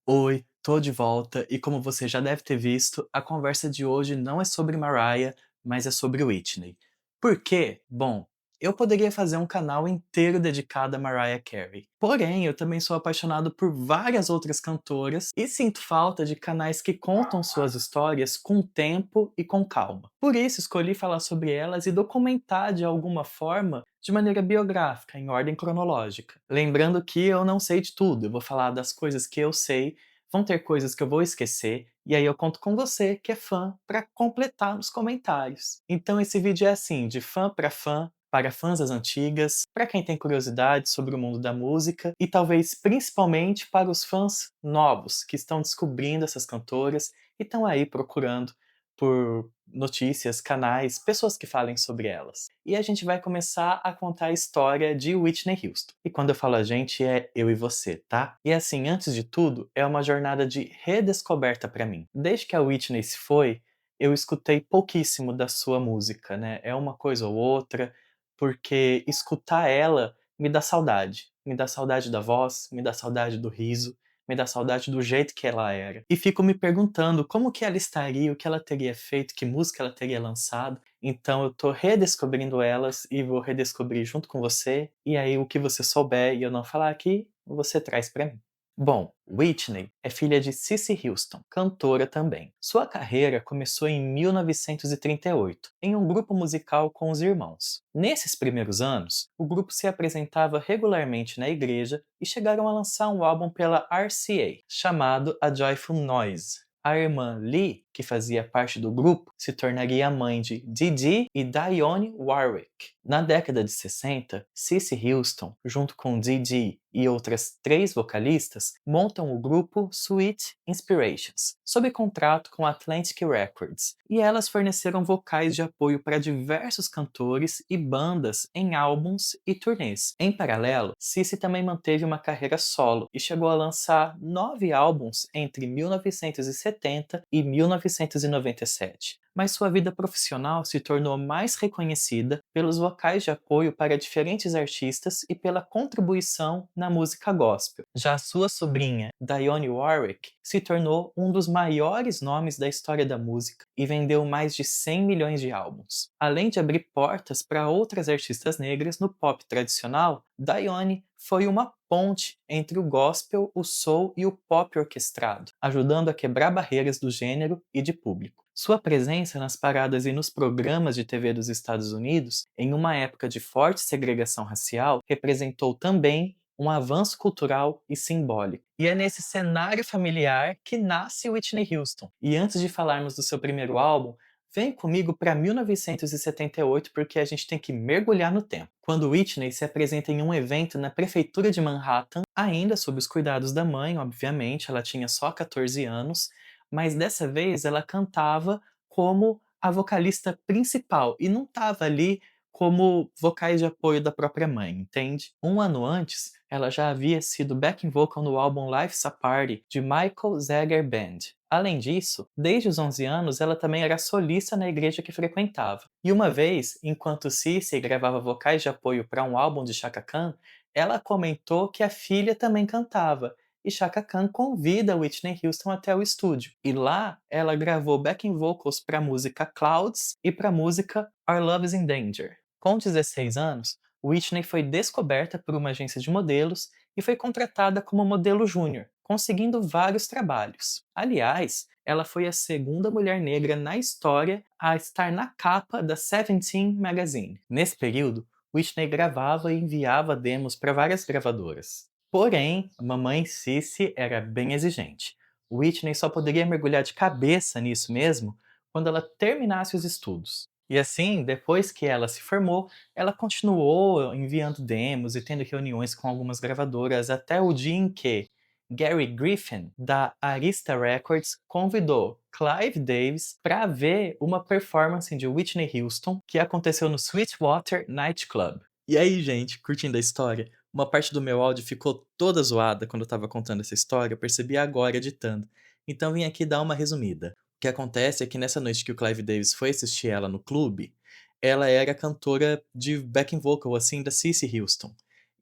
Oi, tô de volta e como você já deve ter visto, a conversa de hoje não é sobre Mariah, mas é sobre Whitney. Por quê? Bom, eu poderia fazer um canal inteiro dedicado a Mariah Carey. Porém, eu também sou apaixonado por várias outras cantoras e sinto falta de canais que contam suas histórias com tempo e com calma. Por isso, escolhi falar sobre elas e documentar de alguma forma de maneira biográfica, em ordem cronológica. Lembrando que eu não sei de tudo, eu vou falar das coisas que eu sei, vão ter coisas que eu vou esquecer, e aí eu conto com você, que é fã, para completar nos comentários. Então esse vídeo é assim, de fã para fã, para fãs das antigas, para quem tem curiosidade sobre o mundo da música e talvez principalmente para os fãs novos que estão descobrindo essas cantoras e estão aí procurando por notícias, canais, pessoas que falem sobre elas. E a gente vai começar a contar a história de Whitney Houston. E quando eu falo a gente, é eu e você, tá? E assim, antes de tudo, é uma jornada de redescoberta pra mim. Desde que a Whitney se foi, eu escutei pouquíssimo da sua música, né? É uma coisa ou outra, porque escutar ela me dá saudade. Me dá saudade da voz, me dá saudade do riso, me dá saudade do jeito que ela era. E fico me perguntando como que ela estaria, o que ela teria feito, que música ela teria lançado. Então eu tô redescobrindo elas e vou redescobrir junto com você. E aí o que você souber e eu não falar aqui, você traz pra mim. Bom, Whitney é filha de Cissy Houston, cantora também. Sua carreira começou em 1938, em um grupo musical com os irmãos. Nesses primeiros anos, o grupo se apresentava regularmente na igreja e chegaram a lançar um álbum pela RCA, chamado A Joyful Noise. A irmã Lee, que fazia parte do grupo, se tornaria a mãe de Dee e Dionne Warwick. Na década de 60, Cissy Houston, junto com Dee e outras 3 vocalistas, montam o grupo Sweet Inspirations, sob contrato com a Atlantic Records, e elas forneceram vocais de apoio para diversos cantores e bandas em álbuns e turnês. Em paralelo, Cissy também manteve uma carreira solo e chegou a lançar 9 álbuns entre 1970 e 1997. Mas sua vida profissional se tornou mais reconhecida pelos vocais de apoio para diferentes artistas e pela contribuição na música gospel. Já sua sobrinha, Dionne Warwick, se tornou um dos maiores nomes da história da música e vendeu mais de 100 milhões de álbuns. Além de abrir portas para outras artistas negras no pop tradicional, Dionne foi uma ponte entre o gospel, o soul e o pop orquestrado, ajudando a quebrar barreiras do gênero e de público. Sua presença nas paradas e nos programas de TV dos Estados Unidos, em uma época de forte segregação racial, representou também um avanço cultural e simbólico. E é nesse cenário familiar que nasce Whitney Houston. E antes de falarmos do seu primeiro álbum, vem comigo para 1978 porque a gente tem que mergulhar no tempo. Quando Whitney se apresenta em um evento na prefeitura de Manhattan, ainda sob os cuidados da mãe, obviamente, ela tinha só 14 anos, mas dessa vez ela cantava como a vocalista principal e não estava ali como vocais de apoio da própria mãe, entende? Um ano antes, ela já havia sido backing vocal no álbum Life's a Party, de Michael Zager Band. Além disso, desde os 11 anos, ela também era solista na igreja que frequentava. E uma vez, enquanto Cissy gravava vocais de apoio para um álbum de Chaka Khan, ela comentou que a filha também cantava, e Chaka Khan convida Whitney Houston até o estúdio. E lá, ela gravou backing vocals para a música Clouds e para a música Our Love is in Danger. Com 16 anos, Whitney foi descoberta por uma agência de modelos e foi contratada como modelo júnior, conseguindo vários trabalhos. Aliás, ela foi a segunda mulher negra na história a estar na capa da Seventeen Magazine. Nesse período, Whitney gravava e enviava demos para várias gravadoras. Porém, a mamãe Cissy era bem exigente. Whitney só poderia mergulhar de cabeça nisso mesmo quando ela terminasse os estudos. E assim, depois que ela se formou, ela continuou enviando demos e tendo reuniões com algumas gravadoras até o dia em que Gary Griffin, da Arista Records, convidou Clive Davis para ver uma performance de Whitney Houston que aconteceu no Sweetwater Night Club. E aí, gente, curtindo a história? Uma parte do meu áudio ficou toda zoada quando eu estava contando essa história, eu percebi agora editando. Então vim aqui dar uma resumida. O que acontece é que nessa noite que o Clive Davis foi assistir ela no clube, ela era cantora de backing vocal, assim, da Cissy Houston.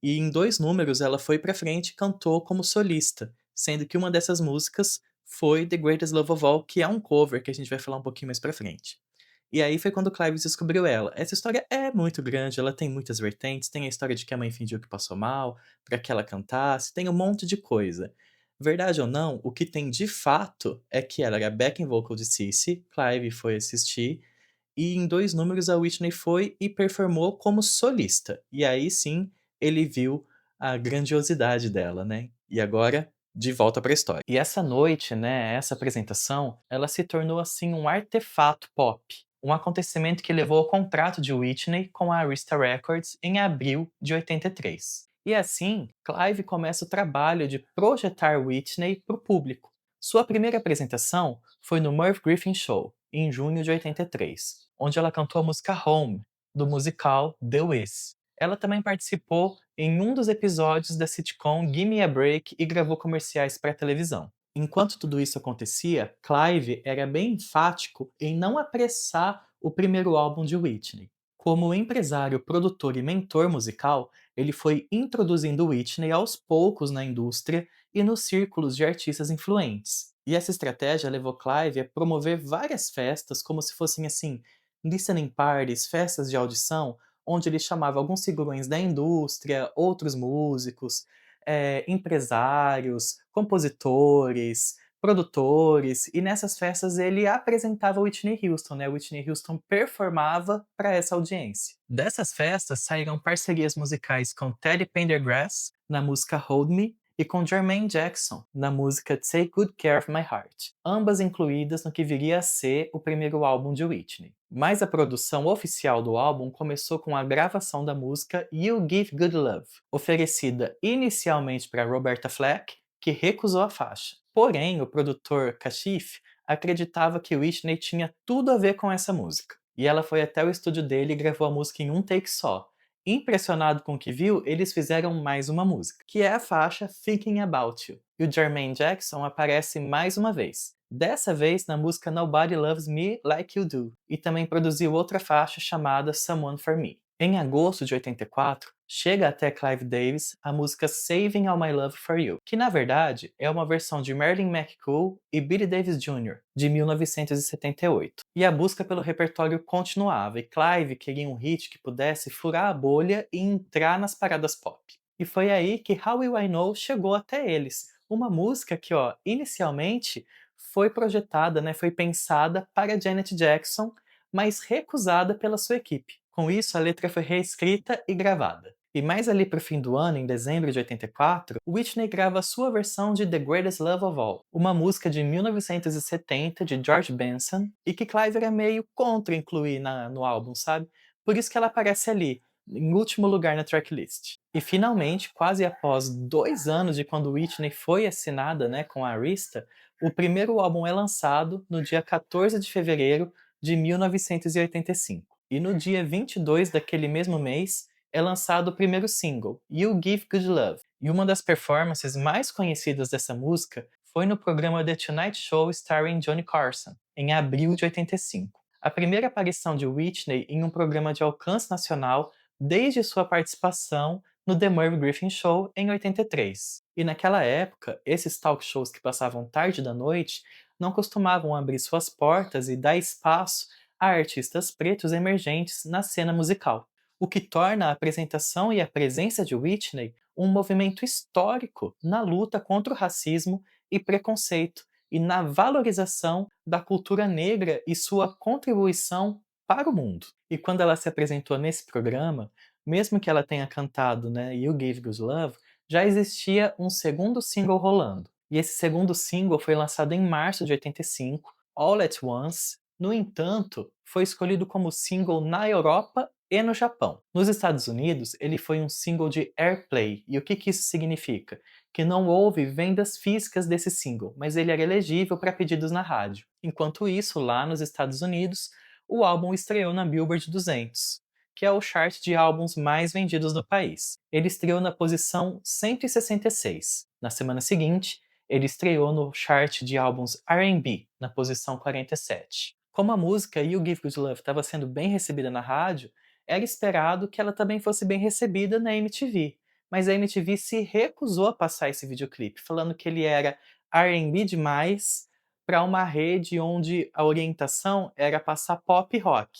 E em 2 números ela foi pra frente e cantou como solista. sendo que uma dessas músicas foi The Greatest Love of All, que é um cover que a gente vai falar um pouquinho mais pra frente. E aí foi quando o Clive descobriu ela. Essa história é muito grande, ela tem muitas vertentes, tem a história de que a mãe fingiu que passou mal, pra que ela cantasse, tem um monte de coisa. Verdade ou não, o que tem de fato é que ela era backing vocal de Cissy, Clive foi assistir, e em 2 números a Whitney foi e performou como solista. E aí sim, ele viu a grandiosidade dela, né. E agora, de volta pra história. E essa noite, né, essa apresentação, ela se tornou, assim, um artefato pop. Um acontecimento que levou ao contrato de Whitney com a Arista Records em abril de 83. E assim, Clive começa o trabalho de projetar Whitney para o público. Sua primeira apresentação foi no Merv Griffin Show, em junho de 83, onde ela cantou a música Home, do musical The Wiz. Ela também participou em um dos episódios da sitcom Gimme a Break e gravou comerciais para televisão. Enquanto tudo isso acontecia, Clive era bem enfático em não apressar o primeiro álbum de Whitney. Como empresário, produtor e mentor musical, ele foi introduzindo Whitney aos poucos na indústria e nos círculos de artistas influentes. E essa estratégia levou Clive a promover várias festas, como se fossem assim, listening parties, festas de audição, onde ele chamava alguns figurões da indústria, outros músicos, empresários, compositores, produtores, e nessas festas ele apresentava Whitney Houston, né? Whitney Houston performava para essa audiência. Dessas festas saíram parcerias musicais com Teddy Pendergrass na música Hold Me e com Jermaine Jackson na música Take Good Care of My Heart, ambas incluídas no que viria a ser o primeiro álbum de Whitney. Mas a produção oficial do álbum começou com a gravação da música You Give Good Love, oferecida inicialmente para Roberta Flack, que recusou a faixa. Porém, o produtor Kashif acreditava que Whitney tinha tudo a ver com essa música, e ela foi até o estúdio dele e gravou a música em um take só. Impressionado com o que viu, eles fizeram mais uma música, que é a faixa Thinking About You, e o Jermaine Jackson aparece mais uma vez. Dessa vez na música Nobody Loves Me Like You Do, e também produziu outra faixa chamada Someone For Me. Em agosto de 84, chega até Clive Davis a música Saving All My Love For You, que na verdade é uma versão de Marilyn McCool e Billy Davis Jr., de 1978. E a busca pelo repertório continuava, e Clive queria um hit que pudesse furar a bolha e entrar nas paradas pop. E foi aí que How Will I Know chegou até eles, uma música que, ó, inicialmente foi projetada, né, foi pensada para Janet Jackson, mas recusada pela sua equipe. Com isso, a letra foi reescrita e gravada. E mais ali para o fim do ano, em dezembro de 84, Whitney grava a sua versão de The Greatest Love of All, uma música de 1970 de George Benson e que Clive era meio contra incluir no álbum, sabe? Por isso que ela aparece ali, em último lugar na tracklist. E finalmente, quase após 2 anos de quando Whitney foi assinada, né, com a Arista, o primeiro álbum é lançado no dia 14 de fevereiro de 1985. E no dia 22 daquele mesmo mês é lançado o primeiro single, You Give Good Love. E uma das performances mais conhecidas dessa música foi no programa The Tonight Show starring Johnny Carson, em abril de 85. A primeira aparição de Whitney em um programa de alcance nacional desde sua participação no The Merv Griffin Show em 83. E naquela época, esses talk shows que passavam tarde da noite não costumavam abrir suas portas e dar espaço a artistas pretos emergentes na cena musical, o que torna a apresentação e a presença de Whitney um movimento histórico na luta contra o racismo e preconceito e na valorização da cultura negra e sua contribuição para o mundo. E quando ela se apresentou nesse programa, mesmo que ela tenha cantado, né, You Give Good Love, já existia um segundo single rolando. E esse segundo single foi lançado em março de 85, All at Once. No entanto, foi escolhido como single na Europa e no Japão. Nos Estados Unidos, ele foi um single de airplay. E o que isso significa? Que não houve vendas físicas desse single, mas ele era elegível para pedidos na rádio. Enquanto isso, lá nos Estados Unidos, o álbum estreou na Billboard 200, que é o chart de álbuns mais vendidos do país. Ele estreou na posição 166. Na semana seguinte, ele estreou no chart de álbuns R&B, na posição 47. Como a música You Give Good Love estava sendo bem recebida na rádio, era esperado que ela também fosse bem recebida na MTV. mas a MTV se recusou a passar esse videoclipe, falando que ele era R&B demais para uma rede onde a orientação era passar pop e rock.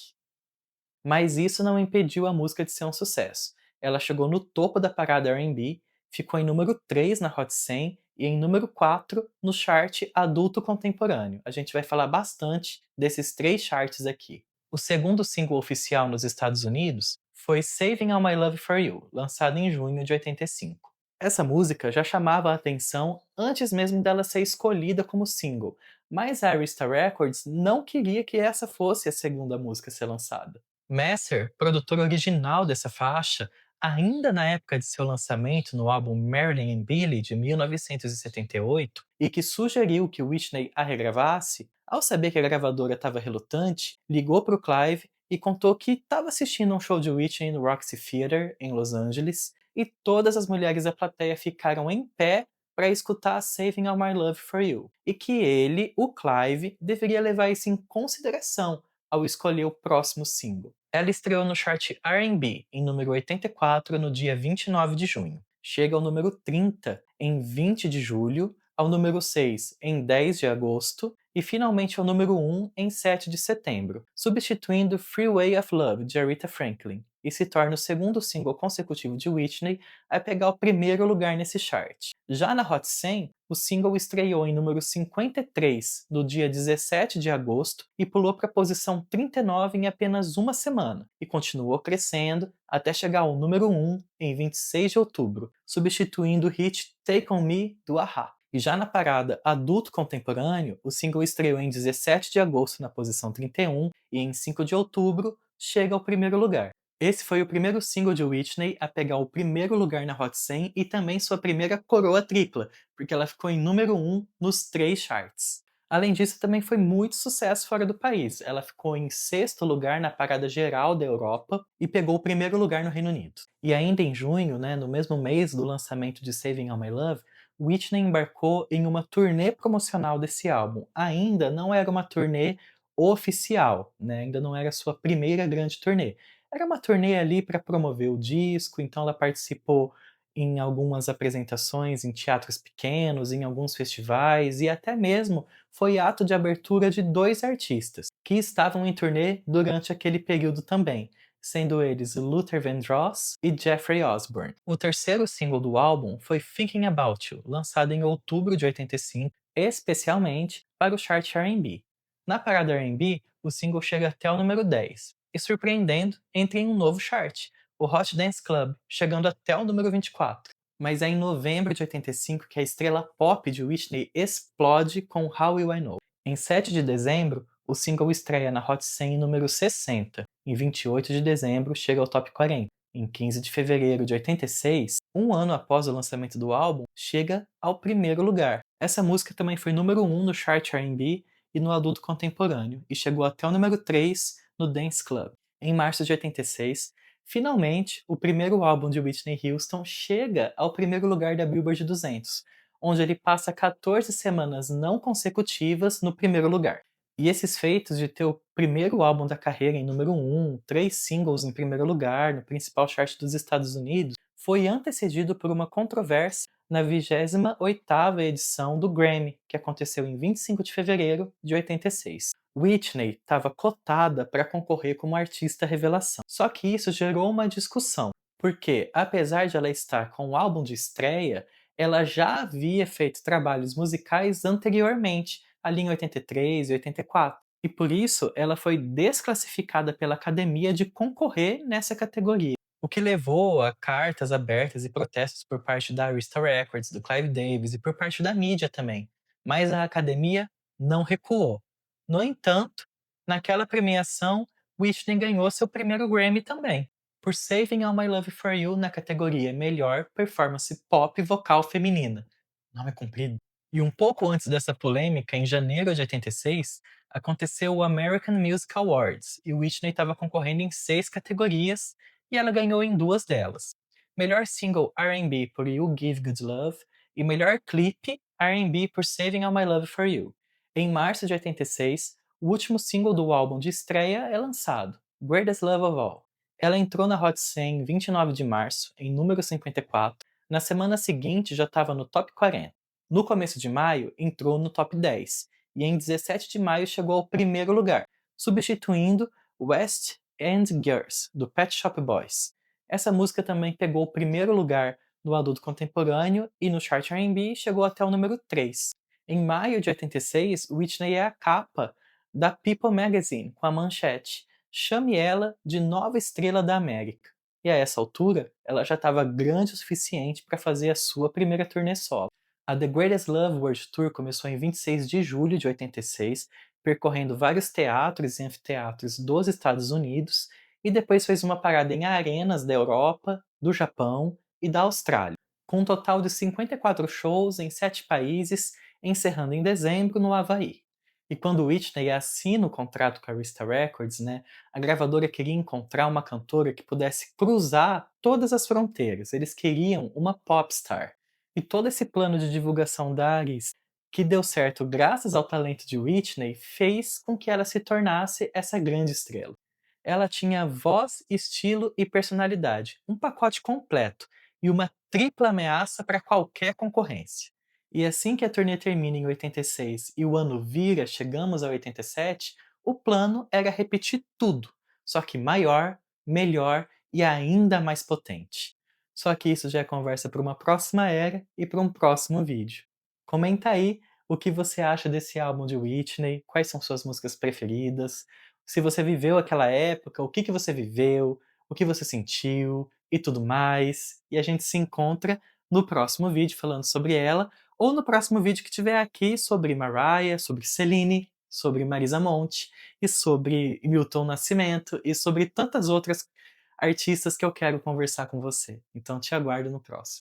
Mas isso não impediu a música de ser um sucesso. Ela chegou no topo da parada R&B, ficou em número 3 na Hot 100 e em número 4 no chart adulto contemporâneo. A gente vai falar bastante desses três charts aqui. O segundo single oficial nos Estados Unidos foi Saving All My Love For You, lançado em junho de 85. Essa música já chamava a atenção antes mesmo dela ser escolhida como single, mas a Arista Records não queria que essa fosse a segunda música a ser lançada. Messer, produtor original dessa faixa, ainda na época de seu lançamento no álbum Marilyn and Billy de 1978, e que sugeriu que Whitney a regravasse, ao saber que a gravadora estava relutante, ligou para o Clive e contou que estava assistindo um show de Whitney no Roxy Theatre, em Los Angeles, e todas as mulheres da plateia ficaram em pé para escutar Saving All My Love For You, e que ele, o Clive, deveria levar isso em consideração ao escolher o próximo single. Ela estreou no chart R&B em número 84 no dia 29 de junho. Chega ao número 30 em 20 de julho, ao número 6 em 10 de agosto e finalmente ao número 1 em 7 de setembro, substituindo Freeway of Love de Aretha Franklin, e se torna o segundo single consecutivo de Whitney a pegar o primeiro lugar nesse chart. Já na Hot 100, o single estreou em número 53 no dia 17 de agosto e pulou para a posição 39 em apenas uma semana, e continuou crescendo até chegar ao número 1 em 26 de outubro, substituindo o hit Take On Me do A-ha. E já na parada adulto contemporâneo, o single estreou em 17 de agosto na posição 31 e em 5 de outubro chega ao primeiro lugar. Esse foi o primeiro single de Whitney a pegar o primeiro lugar na Hot 100 e também sua primeira coroa tripla, porque ela ficou em número 1 nos três charts. Além disso, também foi muito sucesso fora do país. Ela ficou em sexto lugar na parada geral da Europa e pegou o primeiro lugar no Reino Unido. E ainda em junho, no mesmo mês do lançamento de Saving All My Love, Whitney embarcou em uma turnê promocional desse álbum. Ainda não era uma turnê oficial, ainda não era sua primeira grande turnê. Era uma turnê ali para promover o disco, então ela participou em algumas apresentações em teatros pequenos, em alguns festivais e até mesmo foi ato de abertura de dois artistas que estavam em turnê durante aquele período também, sendo eles Luther Vandross e Jeffrey Osborne. O terceiro single do álbum foi Thinking About You, lançado em outubro de 85, especialmente para o chart R&B. Na parada R&B, o single chega até o número 10, e surpreendendo, entra em um novo chart, o Hot Dance Club, chegando até o número 24. Mas é em novembro de 85 que a estrela pop de Whitney explode com How Will I Know. Em 7 de dezembro, o single estreia na Hot 100 número 60. Em 28 de dezembro, chega ao top 40. Em 15 de fevereiro de 86, um ano após o lançamento do álbum, chega ao primeiro lugar. Essa música também foi número 1 no chart R&B e no adulto contemporâneo, e chegou até o número 3 no Dance Club. Em março de 86, finalmente, o primeiro álbum de Whitney Houston chega ao primeiro lugar da Billboard 200, onde ele passa 14 semanas não consecutivas no primeiro lugar. E esses feitos de ter o primeiro álbum da carreira em número 1, 3 singles em primeiro lugar no principal chart dos Estados Unidos, foi antecedido por uma controvérsia na 28ª edição do Grammy, que aconteceu em 25 de fevereiro de 86. Whitney estava cotada para concorrer como artista revelação. Só que isso gerou uma discussão, porque apesar de ela estar com o álbum de estreia, ela já havia feito trabalhos musicais anteriormente, ali em 83 e 84. E por isso ela foi desclassificada pela academia de concorrer nessa categoria. O que levou a cartas abertas e protestos por parte da Arista Records, do Clive Davis e por parte da mídia também. Mas a academia não recuou. No entanto, naquela premiação, Whitney ganhou seu primeiro Grammy também, por Saving All My Love For You na categoria Melhor Performance Pop Vocal Feminina. Nome comprido. E um pouco antes dessa polêmica, em janeiro de 86, aconteceu o American Music Awards, e Whitney estava concorrendo em 6 categorias, e ela ganhou em 2 delas. Melhor single R&B por You Give Good Love e melhor clipe R&B por Saving All My Love For You. Em março de 86, o último single do álbum de estreia é lançado, Greatest Love of All. Ela entrou na Hot 100 em 29 de março, em número 54. Na semana seguinte já estava no top 40. No começo de maio, entrou no top 10. E em 17 de maio chegou ao primeiro lugar, substituindo West End Girls, do Pet Shop Boys. Essa música também pegou o primeiro lugar no adulto contemporâneo e no chart R&B chegou até o número 3. Em maio de 86, Whitney é a capa da People Magazine, com a manchete "Chame ela de nova estrela da América". E a essa altura, ela já estava grande o suficiente para fazer a sua primeira turnê solo. A The Greatest Love World Tour começou em 26 de julho de 86, percorrendo vários teatros e anfiteatros dos Estados Unidos, e depois fez uma parada em arenas da Europa, do Japão e da Austrália, com um total de 54 shows em 7 países, encerrando em dezembro no Havaí. E quando Whitney assina o contrato com a Arista Records, né, a gravadora queria encontrar uma cantora que pudesse cruzar todas as fronteiras. Eles queriam uma popstar. E todo esse plano de divulgação da Arista, que deu certo graças ao talento de Whitney, fez com que ela se tornasse essa grande estrela. Ela tinha voz, estilo e personalidade, um pacote completo e uma tripla ameaça para qualquer concorrência. E assim que a turnê termina em 86 e o ano vira, chegamos a 87, o plano era repetir tudo, só que maior, melhor e ainda mais potente. Só que isso já é conversa para uma próxima era e para um próximo vídeo. Comenta aí o que você acha desse álbum de Whitney, quais são suas músicas preferidas, se você viveu aquela época, o que você viveu, o que você sentiu e tudo mais. E a gente se encontra no próximo vídeo falando sobre ela, ou no próximo vídeo que tiver aqui sobre Mariah, sobre Celine, sobre Marisa Monte, e sobre Milton Nascimento, e sobre tantas outras artistas que eu quero conversar com você. Então te aguardo no próximo.